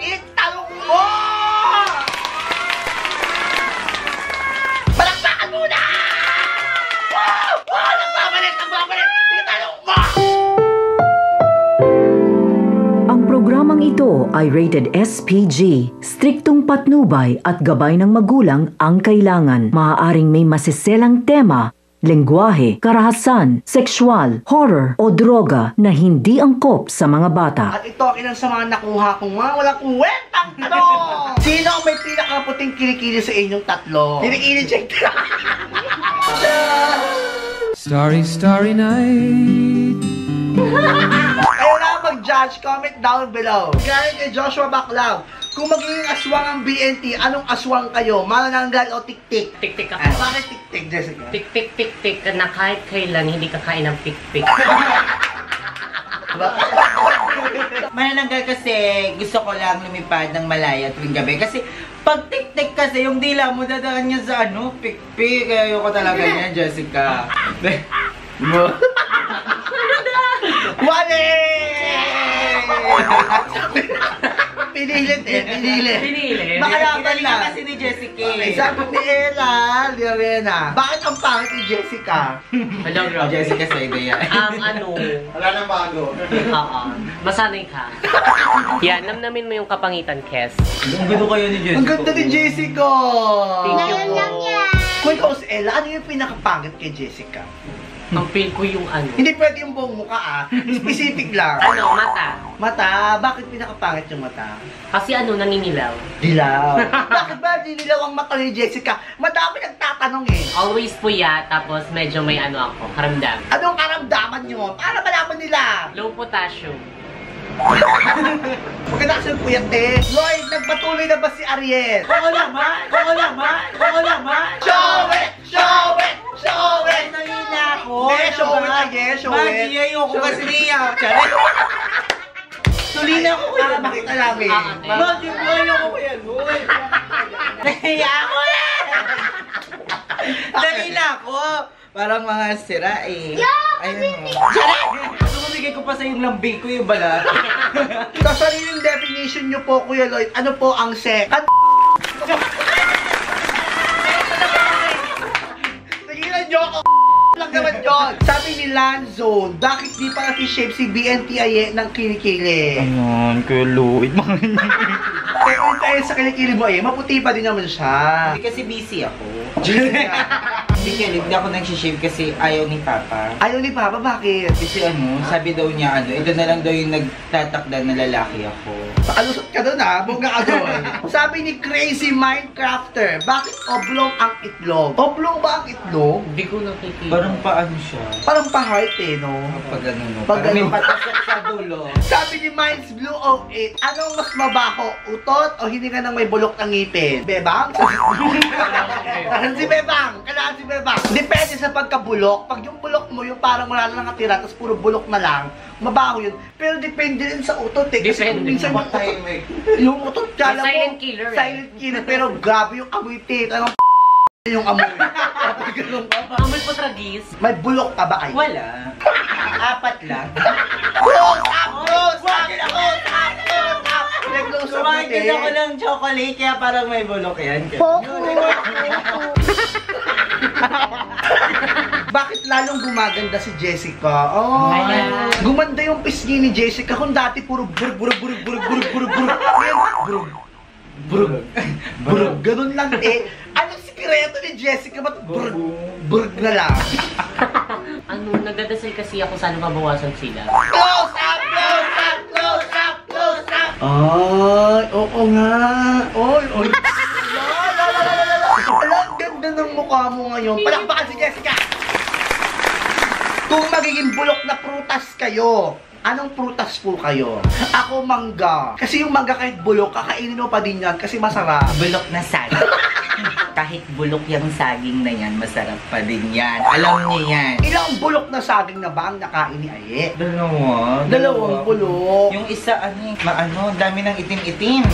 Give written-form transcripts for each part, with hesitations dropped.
Itanong mo! Palakpakan muna! Nagbabalik! Itanong mo! Ang programang ito ay rated SPG. Striktong patnubay at gabay ng magulang ang kailangan. Maaaring may masiselang tema, lengguwahe, karahasan, sexual, horror o droga na hindi angkop sa mga bata. At ito ang ilang sa mga nakuha kong mga walang kwentang tanong! Sino ang may pinakaputing kilikili sa inyong tatlo? Kilikili check! Starry night. Ayaw na mag-judge, comment down below. Galing kay Joshua Baclav, kung magiging aswang ang BNT, anong aswang kayo? Manananggal o tik-tik? Tik-tik ako. Bakit tik-tik, Jessica? Tik-tik na kahit kailan hindi kakain ng pik-pik. Manananggal kasi gusto ko lang lumipad ng malaya tuwing gabi. Kasi pag tik-tik kasi yung dila mo dadaan niya sa ano, pik-pik. Ayoko talaga niya, Jessica. Wale! Pinilit. Makalaban Pinili lang. kasi ni Jessica. Okay, sabi ni Ella, Lorena, bakit ang pangit ni Jessica? Hello, bro. Jessica sa ideya. Wala nang bago. Oo. Masanay ka. Yan, namnamin mo yung kapangitan, Kes. Ang gusto kayo ni Jessica. Ang ganda ni Jessica! Thank you po. Kung ikaw si Ella, ano yung pinakapangit kay Jessica? Ang feel ko yung ano. Hindi pwede yung buong mukha specific lang. Ano, mata. Mata, bakit pinakapangit yung mata? Kasi ano, naninilaw. Dilaw. Bakit ba dinilaw ang mata ni Jessica? Madami nagtatanong eh. Always puya, tapos medyo may ano ako, karamdam. Anong karamdaman nyo? Para malaman nila. Low potassium. Pagkatapos ng puyat eh. Lloyd, nagpatuloy na ba si Ariel? Oo naman! Show it! Dali na ako! Hindi, show it again, show it. Magi, ayoko kasi niya. Charet! Tuloy na ako Para makita namin. Magi, ayoko ko yan. Nahiya ako na! Dali na ako! Parang mga sira eh. Ayun mo. Charet! Tumumigay ko pa sa yung lambing ko yung balat. Sa sariling definition nyo po, Kuya Lloyd, ano po ang sex? Sige na, joke! Lang naman yun. Sabi ni Lanzone, bakit di pa natin-shape si BNTIE ng kilikili? Ayun, Kuya Lloyd. Kaya kung tayo sa kilikili mo eh, maputi pa din naman siya. Hindi kasi busy ako. Hindi ako nag-shave kasi ayaw ni Papa. Ayaw ni Papa, bakit? Kasi ano, sabi daw niya ano, ito na lang daw yung nagtatakda na lalaki ako. Alusot ka doon ha, bongga ka doon. Sabi ni Crazy Minecrafter, bakit oblong ang itlog? Oblong ba ang itlog? Hindi ko nakikita. Parang paano siya? Parang pa-heart eh, no? Pag ano, no? Pag Parang may ano. patasok sa dulo. Sabi ni Minds Blue 08, anong mas mabaho? Utot o hindi ka nang may bulok ng ngipin? Bebang? Kailangan si Bebang! Depende sa pagkabulok. Pag yung bulok mo, yung parang wala na nakatira, tapos puro bulok na lang, mabaho yun. Pero depende din sa utot eh. Kasi kung Depende. minsan yung utot, kala mo, Silent killer eh. silent killer, pero grabe yung amoy tit. Anong yung amoy? Kapag ganun ka ba? Amoy po tragis. May bulok ka ba kayo? Wala. 4 lang. Close up! Close up! Sumakit ako ng chocolate, kaya parang may bulok yan. Bakit lalong gumaganda si Jessica? Oh, gumanda yung pisngi ni Jessica. Kung dati puro burug. Ganun lang eh. Anong sikreto ni Jessica? Ba't burug na lang? Ano, nagdadasal kasi ako sana mabawasan sila. Close up! Ay, oo nga. Oy. Ang ganda ng mukha mo ngayon. Palakpakan si Jessica! Kung magiging bulok na prutas kayo, anong prutas po kayo? Ako mangga. Kasi yung mangga kahit bulok, kakainin mo pa din yan kasi masarap. Bulok na saging. Kahit bulok yung saging na yan, masarap pa din yan. Alam niyo yan. Ilang bulok na saging na ba ang nakain ni Aye? Dalawang bulok. Yung isa, dami ng itim-itim.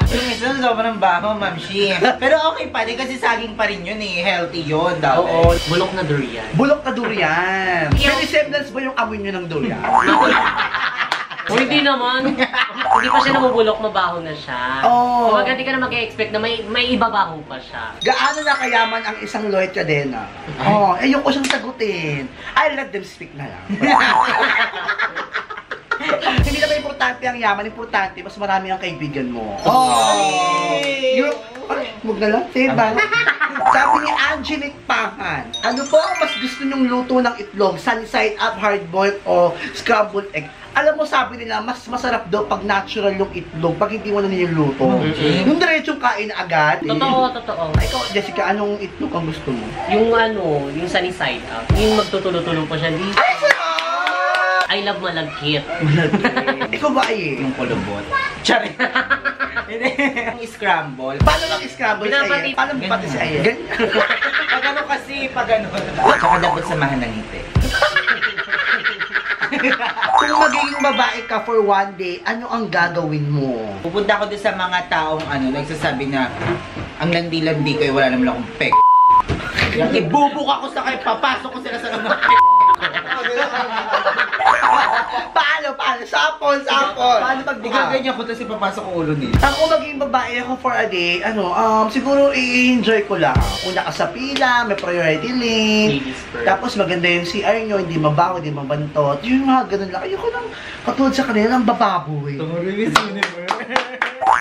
Yung isa, sobrang baho, Ma'am Shi. Pero okay pa din kasi saging pa rin yun eh. Healthy yun daw. Oo. Bulok na durian. Bulok na durian. May resemblance ba yung amoy nyo ng durian? O hindi naman. Hindi pa siya namubulok, mabaho na siya. Oo. Kumbaga, hindi ka na mag-expect na may ibabaho pa siya. Gaano na kayaman ang isang Lloyd Cadena? Oh, ayoko siyang sagutin. I let them speak na lang. Hindi naman importante ang yaman, importante mas marami ang kaibigan mo. Huwag na lang, diba? Sabi ni Angelique Pangan, ano po ang mas gusto nyong luto ng itlog? Sunny side up, hard boiled o scrambled egg? Alam mo, sabi nila, mas masarap daw pag natural yung itlog, pag hindi mo na niluto. Yung diretsong kain agad. Totoo. Ikaw, Jessica, anong itlog ang gusto mo? Yung yung sunny side up. Yung magtutulo-tulo pa siya dito. I love malagkit. Ikaw ba ay? Yung kulubot. Charing. Hindi. Yung scramble. Paano lang scramble si Pinapati- Aye? Paano pati si Aye? Ganyan. Pag ano kasi, pag ano. Tsaka dapat samahan ng ngiti. Kung magiging babae ka for one day, ano ang gagawin mo? Pupunta ako doon sa mga taong nagsasabi na ang landi-landi ko, wala naman akong pek. Ibubuk ako sa kayo, papasok ko sila sa mga pek. Paano? Sapon! Paano pag Igaganyan ko tapos ipapasok ko ulo nila. Kung magiging babae ako for a day, siguro i-enjoy ko lang. Una ka sa pila, may priority lane. Ladies first. Tapos maganda yung CR nyo, hindi mabaho, hindi mabantot. Yung mga ganun lang. Ayoko lang katulad sa kanila ng bababoy.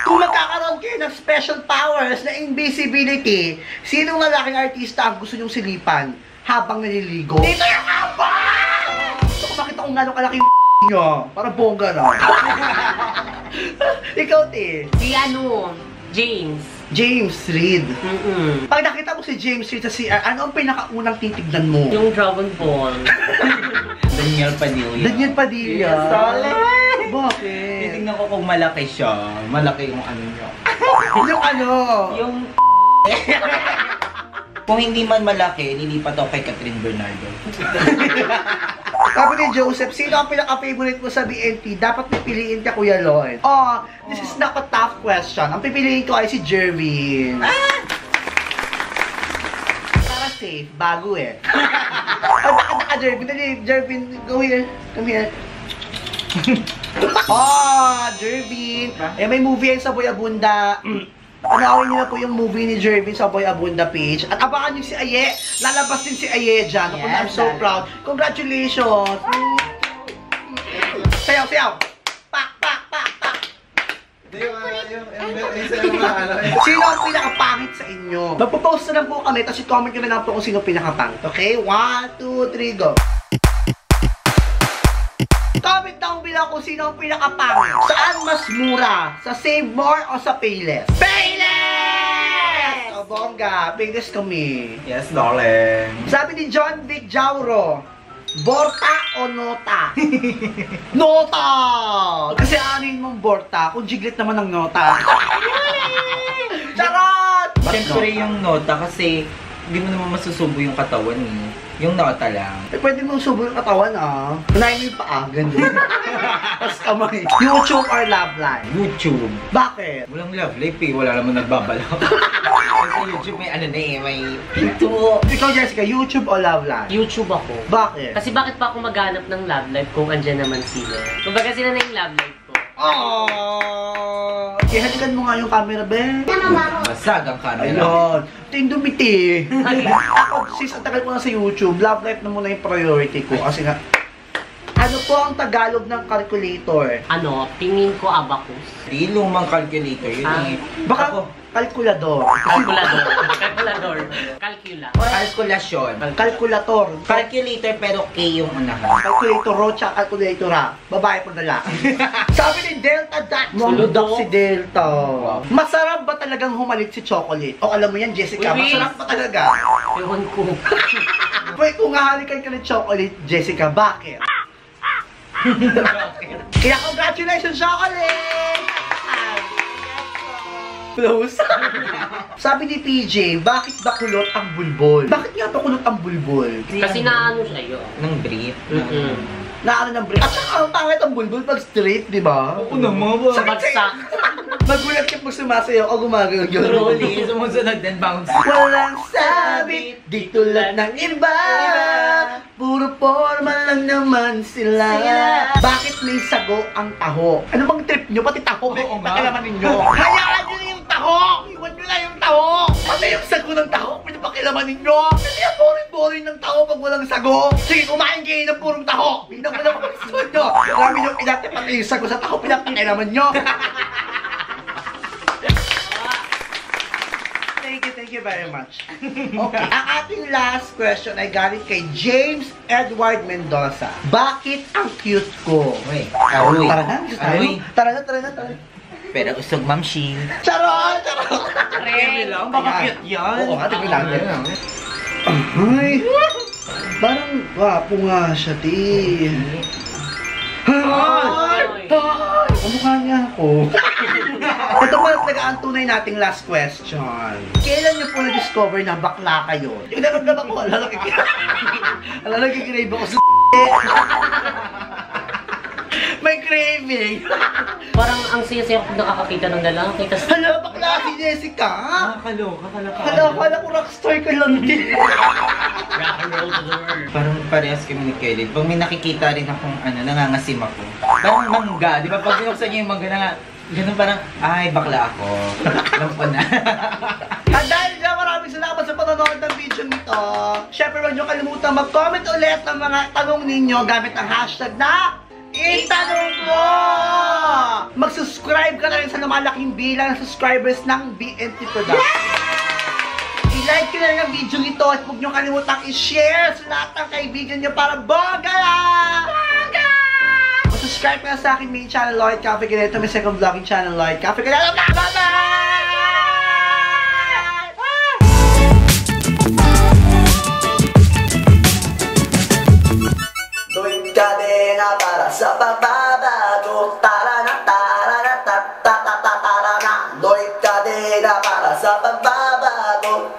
Kung magkakaroon kayo ng special powers na invisibility, sinong lalaking artista ang gusto nyong silipan habang naliligo? Dito yung abang! Gusto ko makita kung gano'ng kalaki yung nyo. Para bongga na. Ikaw, te. Si James. James Reid. Pag Pag nakita mo si James Reid sa CR, ano ang pinakaunang titignan mo? yung Dragon Ball. Daniel Padilla. Daniel Padilla. Yes, solid. Bakit? Titingnan ko kung malaki siya. Malaki yung ano niya. Yung ano? Yung... Kung hindi man malaki, nilipat ako kay Catherine Bernardo. Sabi ni Joseph, sino ang pinaka-favorite mo sa BNT? Dapat pipiliin ka, Kuya Lloyd. Oh, this is not a tough question. Ang pipiliin ko ay si Jervin. Para safe, bago eh. Jervin, go here. Come here. Jervin. May movie yan sa Boy Abunda. Panoorin niyo na po yung movie ni Jervin sa Boy Abunda page. At abangan niyo si Aye. Lalabas din si Aye dyan. Yes, I'm so proud. Congratulations! Sayaw! Pak! Sino ang pinakapangit sa inyo? Magpo-post na lang po kami, tapos i-comment nyo na lang po kung sino pinakapangit. Okay? 1, 2, 3, go! Comment down below kung sino ang pinakapangit. Saan mas mura? Sa Save More o sa Payless? Payless! O bongga, Payless kami. Yes, darling. Sabi ni John Vic Jauro, Borta o Nota? Nota! Kasi anin mong Borta, kung jiglit naman ang Nota. Charot! Siyempre yung nota kasi hindi mo naman masusubo yung katawan eh. Yung nota lang. Pwede mong subo yung katawan Unahin mo yung paa, ganun. Tapos kamay. YouTube or Love Life? YouTube. Bakit? Walang love life eh. Wala naman nagbabalak. Kasi YouTube may may pinto. Ikaw, Jessica, YouTube o Love Life? YouTube ako. Bakit? Kasi bakit pa ako maghanap ng love life kung andyan naman sila? Kumbaga sila na yung love life ko. Oh! Ihalikan mo nga yung camera, be. Masag ang camera. Ayun. Ito yung dumiti. Ako, sis, ang tagal ko na sa YouTube. Love life na muna yung priority ko. Kasi nga, ano po ang Tagalog ng calculator? Tingin ko abacus. Di lumang calculator yun eh. Baka, Ako, kalkulador. Calculator. Calcula. kalkulasyon. Kalkulator. Calculator pero K yung unahan. Calculator rocha, calculatora. Babae po na lang. Sabi ni Delta Dot. Suludok. Si Delta. Masarap ba talagang humalit si Chocolate? O alam mo yan, Jessica, Uy, masarap ba talaga? Ewan ko. Wait, kung hahalikan ka ni Chocolate, Jessica, bakit? Kaya congratulations, Chocolate! Close. Sabi ni PJ, bakit ba kulot ang bulbol? Bakit nga ba kulot ang bulbol? Kasi naano siya yun. Nang brief. Naano ng break. At saka ang pangit ang bulbol pag straight, di ba? Ako naman ba? Bagsak. Magulat ka pag sumasayaw o gumagano yun. Rolly, sumusunod din bounce. Walang sabit, di tulad ng iba. Puro forma lang naman sila. Bakit may sago ang taho? Ano bang trip nyo? Pati taho, pakilaman ninyo. Hayaan nyo na yung taho! Iwan nyo na yung taho! Pati yung sago ng taho, pinapakilaman ninyo. Kasi ang boring-boring ng taho pag walang sago. Sige, kumain kayo ng purong taho. Hindi ko naman gusto nyo. Marami nyo pinati pati yung sago sa taho, pinapakilaman nyo. Thank you very much. Okay, ang ating last question ay galing kay James Edward Mendoza. Bakit ang cute ko? Uy, aroy. Tara na, Aroy. tara na. Pero usog, Ma'am Shi. Charot! Remy lang, baka cute yan. Oo, tingnan natin. Ay, parang wapo nga siya, ti. Ay! Kamukha niya ako. Ito pa talaga ang tunay nating last question. Kailan niyo po na-discover na bakla kayo? Yung naramdaman ko, nagkikrave ako sa may craving. Parang ang saya-saya ko nakakakita ng lalaki. Kasi Hala, bakla si Jessica? Kaloka. Hala, ko rockstar ka lang din. rock and roll to the world. Parang parehas kami ni Kelly. Pag may nakikita rin akong nangangasim ako. Parang mangga, di ba? Pag binuksan niyo yung mangga na ganun parang, ay, bakla ako. Alam ko na. At dahil dyan, maraming salamat sa panonood ng video nito. Siyempre, huwag nyo kalimutan mag-comment ulit ng mga tanong ninyo gamit ang hashtag na Itanong Mo! Mag-subscribe ka na rin sa lumalaking bilang ng subscribers ng BNT Production. I-like ko na rin ang video nito at huwag nyo kalimutang i-share sa lahat ng kaibigan nyo para bongga lang! Bongga! Mag-subscribe ka na sa aking main channel, Lloyd Cafe Ganito. May second vlogging channel, Lloyd Cafe Ganito. Bye-bye! Kadena para sa pagbabago. Tarana, tarana, tatatatatarana. Do'y kadena para sa pagbabago.